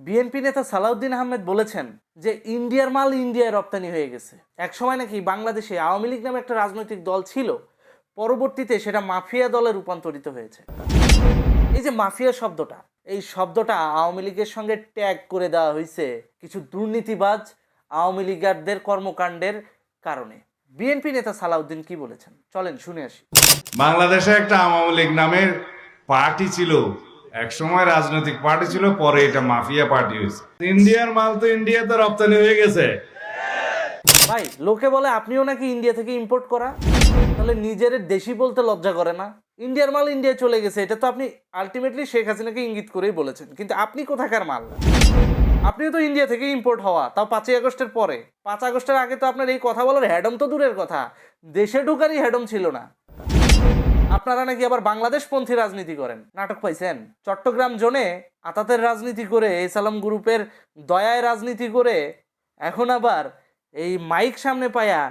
BNP নেতা সালাউদ্দিন আহমেদ বলেছেন যে ইন্ডিয়ার মাল ইন্ডিয়ায় রপ্তানি হয়ে গেছে। একসময় নাকি বাংলাদেশে আওয়ামী লীগ নামে একটা রাজনৈতিক দল ছিল, পরবর্তীতে সেটা মাফিয়া দলে রূপান্তরিত হয়েছে। এই যে মাফিয়া শব্দটা, এই শব্দটা আওয়ামী লীগের সঙ্গে ট্যাগ করে দেওয়া হয়েছে কিছু দুর্নীতিবাজ আওয়ামী লীগারদের কর্মকাণ্ডের কারণে। বিএনপি নেতা সালাউদ্দিন কি বলেছেন চলেন শুনে আসি। বাংলাদেশে একটা আওয়ামী লীগ নামের পার্টি ছিল, এক সময় রাজনৈতিক পার্টি ছিল, পরে এটা মাফিয়া পার্টি হয়েছে। ইন্ডিয়ার মাল তো ইন্ডিয়াতে রপ্তানি হয়ে গেছে। ভাই লোকে বলে আপনিও নাকি ইন্ডিয়া থেকে ইম্পোর্ট করা, তাহলে নিজের দেশি বলতে লজ্জা করে না? ইন্ডিয়ার মাল ইন্ডিয়ায় চলে গেছে, এটা তো আপনি আলটিমেটলি শেখ হাসিনাকে ইঙ্গিত করেই বলেছেন, কিন্তু আপনি কোথাকার মাল? আপনিও তো ইন্ডিয়া থেকে ইম্পোর্ট হওয়া, তাও 5ই আগস্টের পরে। 5 আগস্টের আগে তো আপনার এই কথা বলার হ্যাডম তো দূরের কথা, দেশে ঢুকারই হ্যাডম ছিল না। আপনারা নাকি আবার বাংলাদেশপন্থী রাজনীতি করেন, নাটক পাইছেন? চট্টগ্রাম জোনে আতাতের রাজনীতি করে, এসালাম গ্রুপের দয়ায় রাজনীতি করে, এখন আবার এই মাইক সামনে পায়া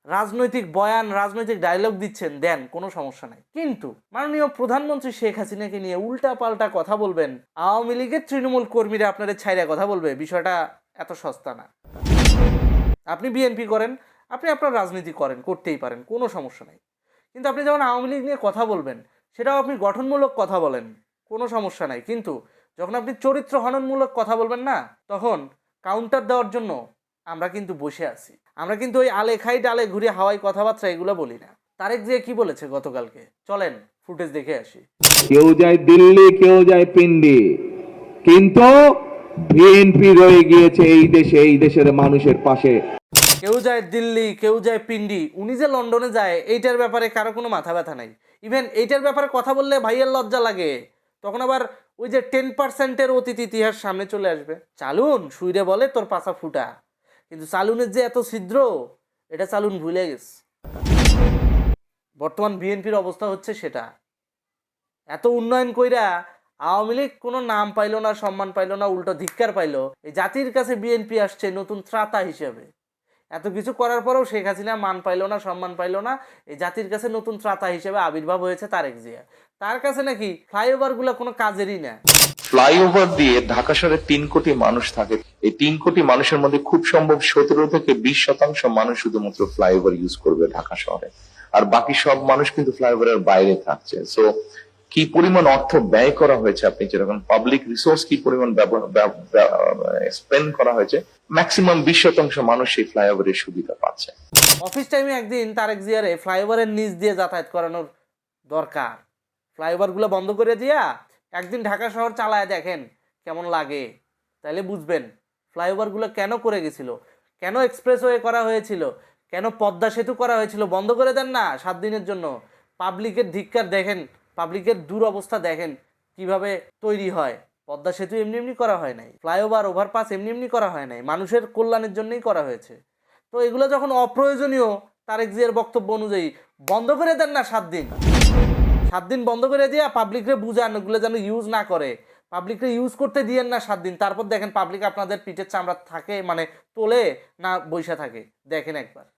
রাজনৈতিক বয়ান, রাজনৈতিক ডায়লগ দিচ্ছেন, দেন, কোনো সমস্যা নাই। কিন্তু মাননীয় প্রধানমন্ত্রী শেখ হাসিনাকে নিয়ে উল্টা পাল্টা কথা বলবেন, আওয়ামী লীগের তৃণমূল কর্মীরা আপনাদের ছাইরা কথা বলবে, বিষয়টা এত সস্তা না। আপনি বিএনপি করেন, আপনি আপনার রাজনীতি করেন, করতেই পারেন, কোনো সমস্যা নাই। কিন্তু আপনি যখন আওয়ামী লীগ নিয়ে কথা বলবেন, সেটাও আপনি গঠনমূলক কথা বলেন, কোনো সমস্যা নাই। কিন্তু যখন আপনি চরিত্র হননমূলক কথা বলবেন না, তখন কাউন্টার দেওয়ার জন্য আমরা কিন্তু বসে আছি। আমরা কিন্তু ওই আলে খাই ডালে ঘুরে হাওয়াই কথাবার্তা এগুলো বলি না। তারেক জিয়া কি বলেছে গতকালকে, চলেন ফুটেজ দেখে আসি। কেউ যায় দিল্লি, কেউ যায় পিন্ডি, কিন্তু বিএনপি রয়ে গিয়েছে এই দেশে, এই দেশের মানুষের পাশে। কেউ যায় দিল্লি, কেউ যায় পিন্ডি, উনি যে লন্ডনে যায় এইটার ব্যাপারে কারো কোনো মাথা ব্যথা নাই। ইভেন এইটার ব্যাপারে কথা বললে ভাইয়ের লজ্জা লাগে, তখন আবার ওই যে 10%-এর অতীত ইতিহাস সামনে চলে আসবে। চালুন সুইরে বলে তোর পাছা ফুটা, কিন্তু চালুনের যে এত ছিদ্র, এটা চালুন ভুলে গেছে। বর্তমান বিএনপির অবস্থা হচ্ছে সেটা। এত উন্নয়ন কইরা আওয়ামী লীগ কোনো নাম পাইলো না, সম্মান পাইলো না, উল্টো ধিক্কার পাইলো। এই জাতির কাছে বিএনপি আসছে নতুন ত্রাতা হিসেবে। এত কিছু করার পরেও শেখ হাসিনা মান পাইলো না, সম্মান পাইলো না, এই জাতির কাছে নতুন ত্রাতা হিসেবে আবির্ভাব হয়েছে তারেক জিয়া। তার কাছে নাকি ফ্লাইওভারগুলো কোনো কাজেরই না। ফ্লাইওভার দিয়ে ঢাকা শহরে 3 কোটি মানুষ থাকে। এই 3 কোটি মানুষের মধ্যে খুব সম্ভব 17 থেকে 20% মানুষ শুধুমাত্র ফ্লাইওভার ইউজ করবে ঢাকা শহরে, আর বাকি সব মানুষ কিন্তু ফ্লাইওভারের বাইরে থাকছে। সো কি পরিমাণ অর্থ ব্যয় করা হয়েছে, আপনি যেরকম পাবলিক রিসোর্স কি পরিমাণ স্পেন্ড করা হয়েছে, ম্যাক্সিমাম 20% মানুষ এই ফ্লাইওভারের সুবিধা পাচ্ছে। অফিস টাইমে একদিন তারেক জিয়ারে ফ্লাইওভারের নিচ দিয়ে যাতায়াত করানোর দরকার। ফ্লাইওভারগুলো বন্ধ করে দিয়া একদিন ঢাকা শহর চালায় দেখেন কেমন লাগে, তাহলে বুঝবেন ফ্লাইওভারগুলো কেন করে গেছিল, কেন এক্সপ্রেসওয়ে করা হয়েছিল, কেন পদ্মা সেতু করা হয়েছিল। বন্ধ করে দেন না 7 দিনের জন্য। পাবলিকের ধিক্কার দেখেন, পাবলিকের দুরবস্থা দেখেন কিভাবে তৈরি হয়। পদ্মা সেতু এমনি এমনি করা হয় নাই, ফ্লাইওভার, ওভারপাস এমনি এমনি করা হয় নাই, মানুষের কল্যাণের জন্যই করা হয়েছে। তো এগুলো যখন অপ্রয়োজনীয়, তারেক জিয়ার বক্তব্য অনুযায়ী বন্ধ করে দেন না 7 দিন। 7 দিন বন্ধ করে দিয়া পাবলিকরে বুঝান ওগুলো যেন ইউজ না করে, পাবলিকরে ইউজ করতে দিয়েন না 7 দিন। তারপর দেখেন পাবলিক আপনাদের পিঠের চামড়া থাকে মানে তোলে না বৈশা থাকে, দেখেন একবার।